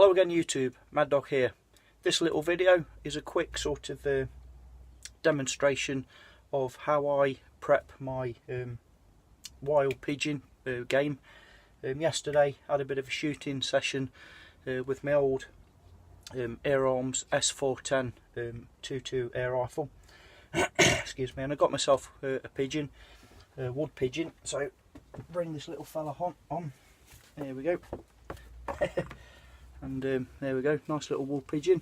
Hello again YouTube, Mad Dog here. This little video is a quick sort of demonstration of how I prep my wild pigeon game. Yesterday I had a bit of a shooting session with my old Air Arms S410 22 air rifle. Excuse me, and I got myself a pigeon, a wood pigeon. So bring this little fella on. There we go. And there we go, nice little wood pigeon.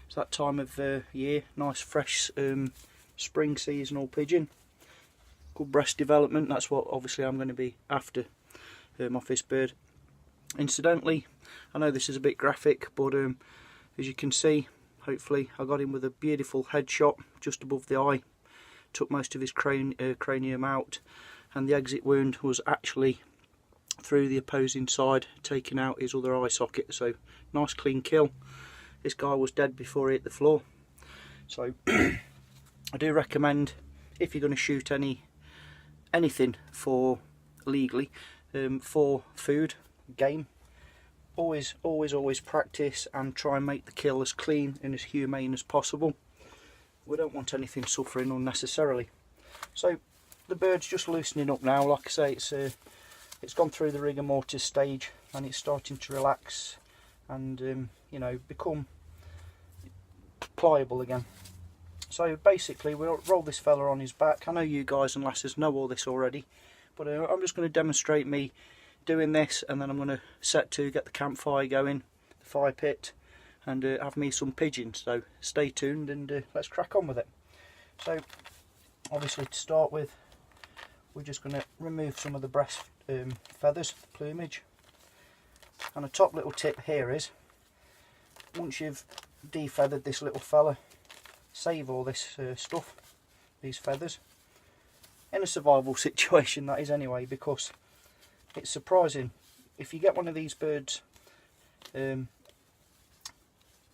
It's that time of year, nice fresh spring seasonal pigeon. Good breast development, that's what obviously I'm going to be after off this bird. Incidentally, I know this is a bit graphic, but as you can see, hopefully I got him with a beautiful headshot just above the eye. Took most of his cranium out, and the exit wound was actually through the opposing side, taking out his other eye socket. So nice clean kill. This guy was dead before he hit the floor. So I do recommend, if you're going to shoot anything for legally for food, game, always practice and try and make the kill as clean and as humane as possible. We don't want anything suffering unnecessarily. So the bird's just loosening up now. Like I say, it's gone through the rigor mortis stage and it's starting to relax and you know, become pliable again. So basically we'll roll this fella on his back. I know you guys and lasses know all this already, but I'm just going to demonstrate me doing this, and then I'm going to set to get the campfire going, the fire pit, and have me some pigeons. So stay tuned and let's crack on with it. So obviously to start with, we're just going to remove some of the breast feathers, plumage. And a top little tip here is, once you've defeathered this little fella, save all this stuff, these feathers, in a survival situation that is anyway, because it's surprising if you get one of these birds and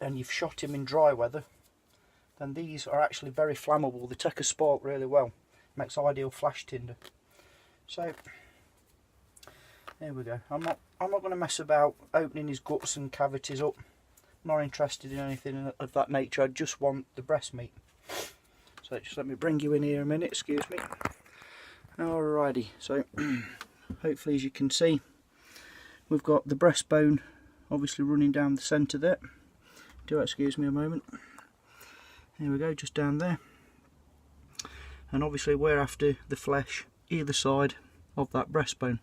you've shot him in dry weather, then these are actually very flammable. They take a spark really well, makes ideal flash tinder. So there we go. I'm not going to mess about opening his guts and cavities up. I'm not interested in anything of that nature. I just want the breast meat. So just let me bring you in here a minute, excuse me. Alrighty, so hopefully, as you can see, we've got the breastbone obviously running down the centre there. Do excuse me a moment. There we go, just down there. And obviously we're after the flesh either side of that breastbone.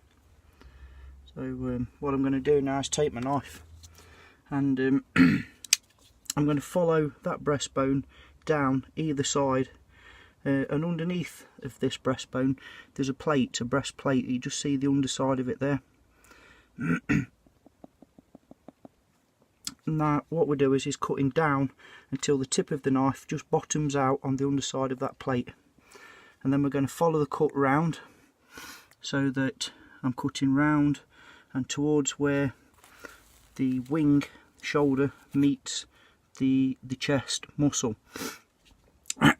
So what I'm going to do now is take my knife and I'm going to follow that breastbone down either side, and underneath of this breastbone there's a plate, a breastplate. You just see the underside of it there. Now what we do is cutting down until the tip of the knife just bottoms out on the underside of that plate, and then we're going to follow the cut round so that I'm cutting round and towards where the wing shoulder meets the chest muscle.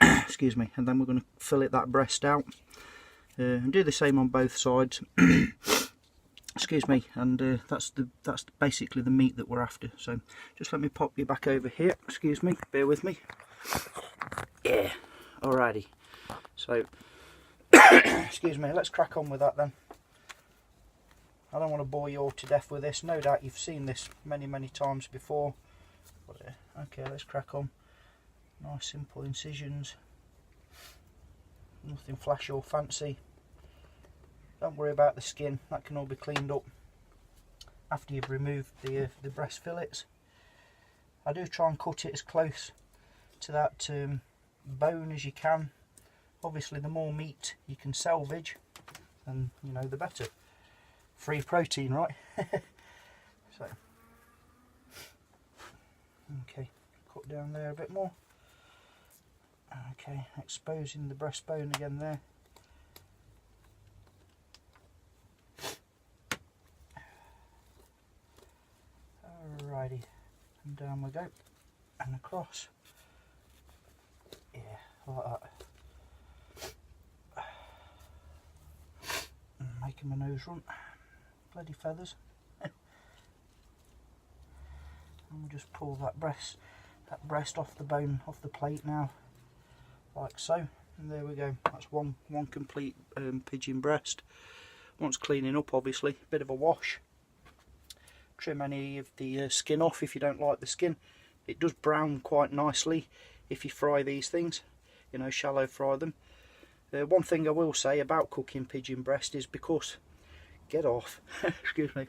Excuse me. And then we're going to fillet that breast out and do the same on both sides. Excuse me. And that's basically the meat that we're after. So just let me pop you back over here. Excuse me, bear with me. Yeah, alrighty. So excuse me, let's crack on with that then. I don't want to bore you all to death with this. No doubt you've seen this many times before. But, okay, let's crack on. Nice simple incisions. Nothing flashy or fancy. Don't worry about the skin. That can all be cleaned up after you've removed the breast fillets. I do try and cut it as close to that bone as you can. Obviously the more meat you can salvage, then you know the better. Free protein, right? So okay, cut down there a bit more. Okay, exposing the breastbone again there. Alrighty, and down we go, and across. Yeah, like that. Making my nose run. Bloody feathers. And we'll just pull that breast off the bone, off the plate now, like so. And there we go. That's one complete pigeon breast. Wants cleaning up, obviously. Bit of a wash. Trim any of the skin off if you don't like the skin. It does brown quite nicely if you fry these things, you know, shallow fry them. One thing I will say about cooking pigeon breast is because, get off, excuse me,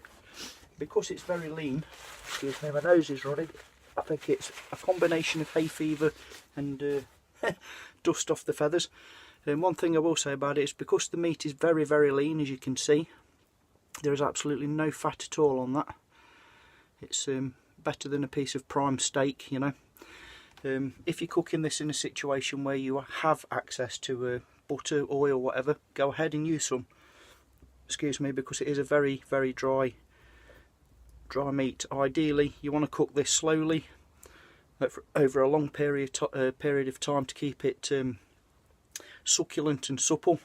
because it's very lean, excuse me, my nose is running. I think it's a combination of hay fever and dust off the feathers. One thing I will say about it is because the meat is very, very lean, as you can see, there is absolutely no fat at all on that. It's better than a piece of prime steak, you know. If you're cooking this in a situation where you have access to butter, oil, whatever, go ahead and use some. Excuse me, because it is a very, very dry meat. Ideally, you want to cook this slowly over a long period of time to keep it succulent and supple.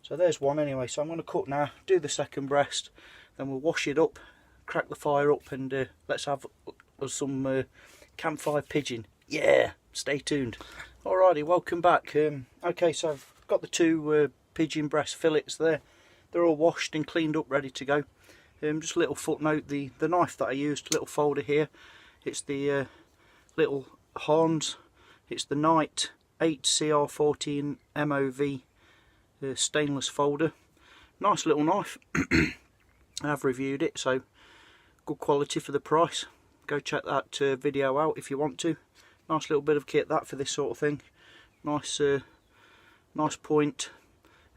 So there's one anyway. So I'm going to cook now, do the second breast, then we'll wash it up, crack the fire up, and let's have some campfire pigeon. Yeah, stay tuned. Alrighty, welcome back. Okay, so I've got the two pigeon breast fillets there. They're all washed and cleaned up, ready to go. Just a little footnote, the knife that I used, little folder here, it's the little Hans, it's the Knight 8CR14 MOV stainless folder. Nice little knife. I have reviewed it, so good quality for the price. Go check that video out if you want to. Nice little bit of kit that for this sort of thing. Nice nice point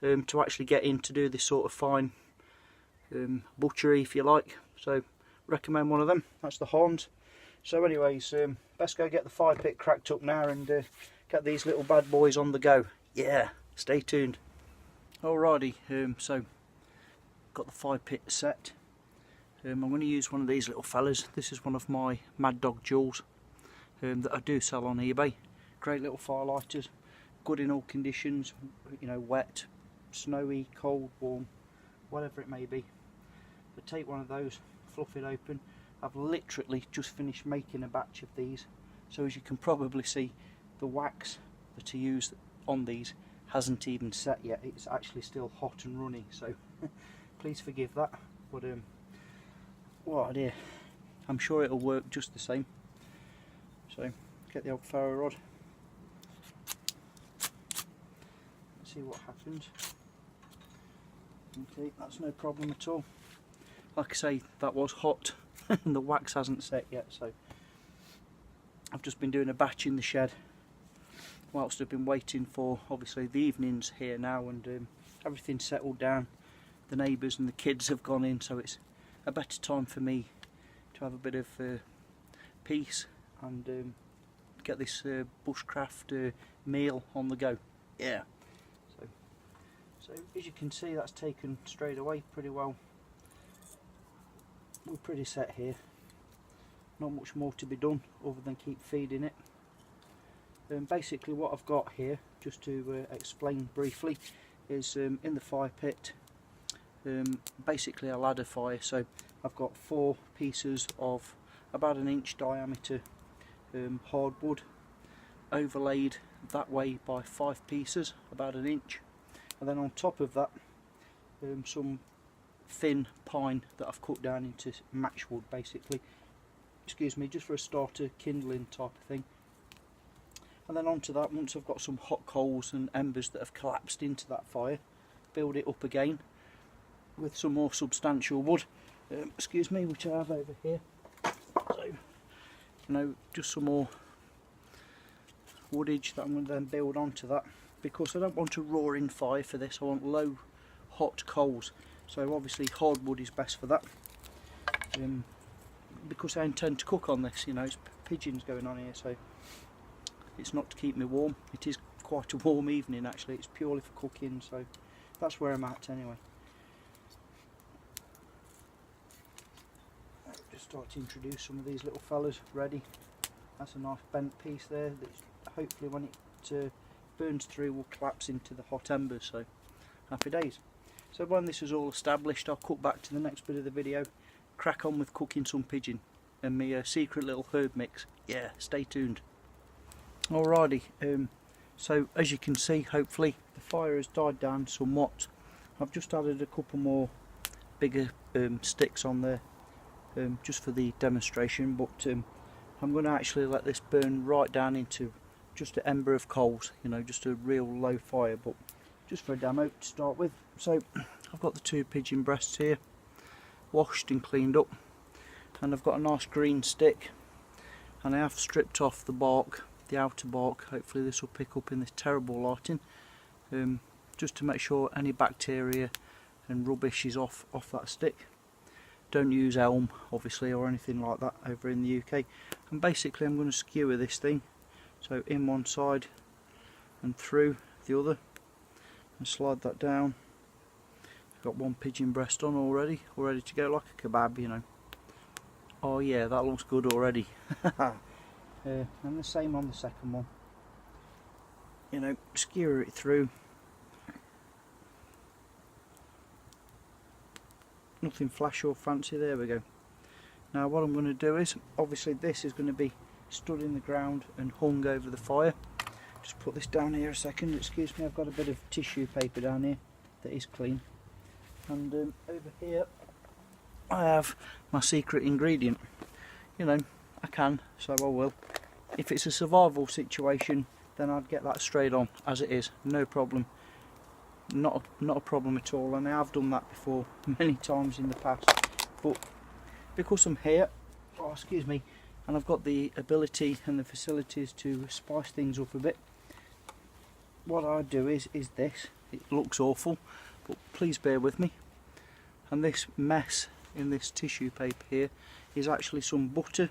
to actually get in to do this sort of fine butchery, if you like. So recommend one of them. That's the Hans. So anyways, best go get the fire pit cracked up now and get these little bad boys on the go. Yeah, stay tuned. Alrighty, so got the fire pit set. I'm going to use one of these little fellas. This is one of my Mad Dog Jewels that I do sell on eBay. Great little fire lighters, good in all conditions, you know, wet, snowy, cold, warm, whatever it may be. But take one of those, fluff it open. I've literally just finished making a batch of these, so as you can probably see, the wax that I use on these hasn't even set yet. It's actually still hot and runny, so please forgive that. But what idea, I'm sure it'll work just the same. So get the old ferro rod, let's see what happens. Okay, that's no problem at all. Like I say, that was hot and the wax hasn't set yet, so I've just been doing a batch in the shed whilst I've been waiting for, obviously, the evenings here now, and everything's settled down. The neighbours and the kids have gone in, so it's a better time for me to have a bit of peace and get this bushcraft meal on the go. Yeah. So as you can see, that's taken straight away pretty well. We're pretty set here. Not much more to be done other than keep feeding it. Basically what I've got here, just to explain briefly, is in the fire pit, basically a ladder fire. So I've got 4 pieces of about 1 inch diameter hardwood, overlaid that way by 5 pieces about 1 inch, and then on top of that some thin pine that I've cut down into matchwood, basically, excuse me, just for a starter kindling type of thing. And then onto that, once I've got some hot coals and embers that have collapsed into that fire, build it up again with some more substantial wood, excuse me, which I have over here. So, you know, just some more woodage that I'm going to then build onto that, because I don't want a roaring fire for this. I want low hot coals, so obviously hardwood is best for that, because I intend to cook on this. You know, it's pigeons going on here, so it's not to keep me warm. It is quite a warm evening actually, it's purely for cooking, so that's where I'm at anyway. Just start to introduce some of these little fellas. Ready, that's a nice bent piece there that hopefully when it burns through will collapse into the hot embers, so happy days. So when this is all established, I'll cut back to the next bit of the video, crack on with cooking some pigeon. and my secret little herb mix. Yeah, stay tuned. Alrighty, so as you can see, hopefully the fire has died down somewhat. I've just added a couple more bigger sticks on there just for the demonstration, but I'm going to actually let this burn right down into just an ember of coals, you know, just a real low fire, but just for a demo to start with. So I've got the 2 pigeon breasts here, washed and cleaned up, and I've got a nice green stick, and I have stripped off the bark, the outer bark. Hopefully this will pick up in this terrible lighting, just to make sure any bacteria and rubbish is off that stick. Don't use elm obviously or anything like that over in the UK. And basically I'm going to skewer this thing, so in one side and through the other, and slide that down. I've got 1 pigeon breast on already, all ready to go, like a kebab, you know. Oh yeah, that looks good already. And the same on the second one. You know, skewer it through. Nothing flash or fancy, there we go. Now what I'm going to do is, obviously this is going to be stood in the ground and hung over the fire. Just put this down here a second, excuse me, I've got a bit of tissue paper down here that is clean. And over here I have my secret ingredient. You know, I can, so I will. If it's a survival situation, then I'd get that straight on as it is, no problem. Not a problem at all, and I have done that before many times in the past. But because I'm here, oh excuse me, and I've got the ability and the facilities to spice things up a bit, what I do is this. It looks awful, but please bear with me. And this mess in this tissue paper here is actually some butter,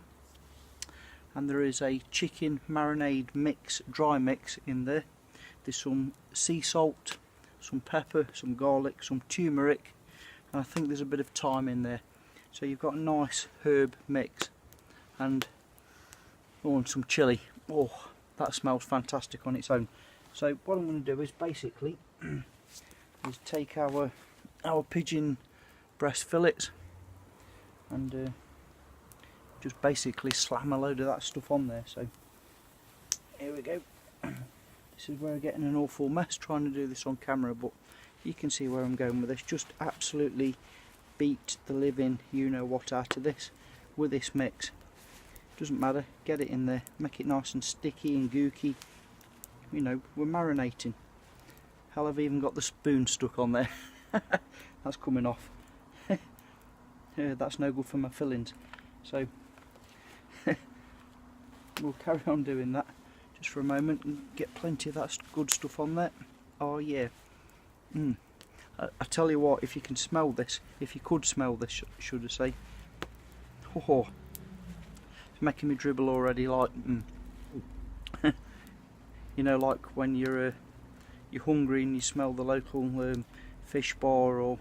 and there is a chicken marinade mix, dry mix in there. There's some sea salt, some pepper, some garlic, some turmeric, and I think there's a bit of thyme in there. So you've got a nice herb mix, and some chilli. Oh, that smells fantastic on its own. So what I'm going to do is basically is take our pigeon breast fillets and just basically slam a load of that stuff on there. So here we go. This is where I'm getting an awful mess trying to do this on camera, but you can see where I'm going with this. Just absolutely beat the living you know what out of this with this mix. Doesn't matter, get it in there, make it nice and sticky and gooky. You know, we're marinating. Hell, I've even got the spoon stuck on there. That's coming off. That's no good for my fillings. So we'll carry on doing that just for a moment and get plenty of that good stuff on there. Oh yeah. I tell you what, if you can smell this, if you could smell this, should I say. Oh, it's making me dribble already, like you know, like when you're hungry and you smell the local fish bar or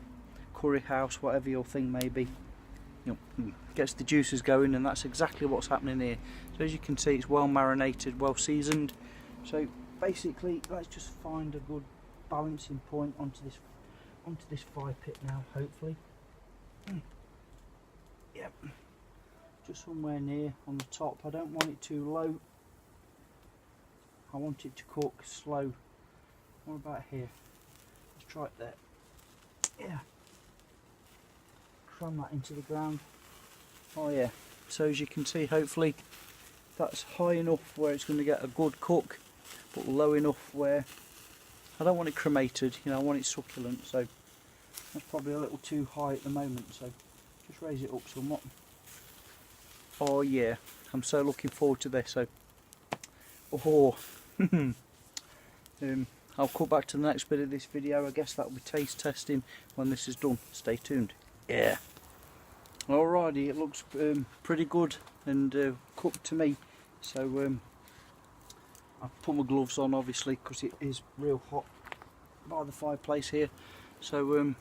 curry house, whatever your thing may be. You know, gets the juices going, and that's exactly what's happening here. So as you can see, it's well marinated, well seasoned. So basically, let's just find a good balancing point onto this fire pit now, hopefully. Yep, just somewhere near on the top. I don't want it too low. I want it to cook slow. What about here? Let's try it there. Yeah. Cram that into the ground. Oh yeah. So as you can see, hopefully that's high enough where it's going to get a good cook, but low enough where I don't want it cremated, you know, I want it succulent. So that's probably a little too high at the moment, so just raise it up somewhat. Oh yeah, I'm so looking forward to this. So oh I'll cut back to the next bit of this video. I guess that'll be taste testing when this is done. Stay tuned. Yeah. Alrighty, it looks pretty good and cooked to me. So I've put my gloves on, obviously, because it is real hot by the fireplace here. So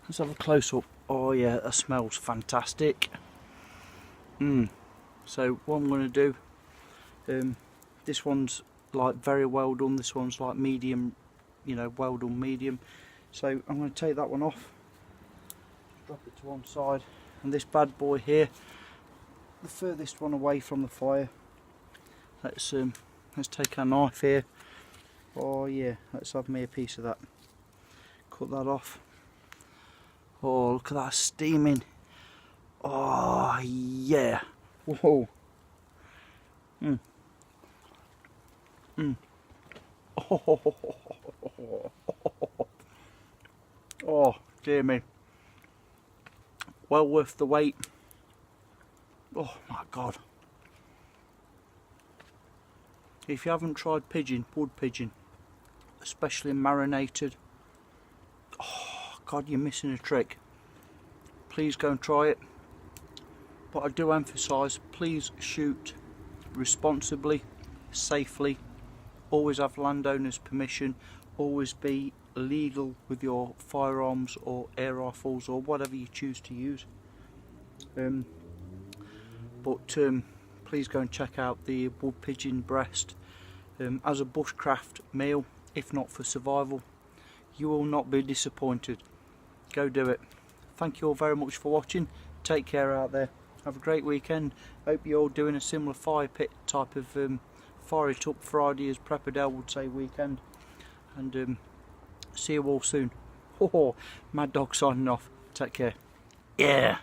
let's have a close up. Oh yeah, that smells fantastic. So what I'm going to do, this one's like very well done, this one's like medium, you know, well done medium. So I'm going to take that one off, drop it to one side, and this bad boy here, the furthest one away from the fire. Let's take our knife here. Oh yeah, let's have me a piece of that. Cut that off. Oh, look at that steaming. Oh yeah. Whoa. Oh dear me. Well worth the wait. Oh my god. If you haven't tried pigeon, wood pigeon, especially marinated, oh god, you're missing a trick. Please go and try it. But I do emphasise, please shoot responsibly, safely, always have landowner's permission, always be legal with your firearms or air rifles or whatever you choose to use. Please go and check out the wood pigeon breast. As a bushcraft meal, if not for survival, you will not be disappointed. Go do it. Thank you all very much for watching. Take care out there. Have a great weekend. Hope you're all doing a similar fire pit type of fire it up Friday, as Prepperdale would say, weekend. And see you all soon. Mad Dog signing off. Take care. Yeah.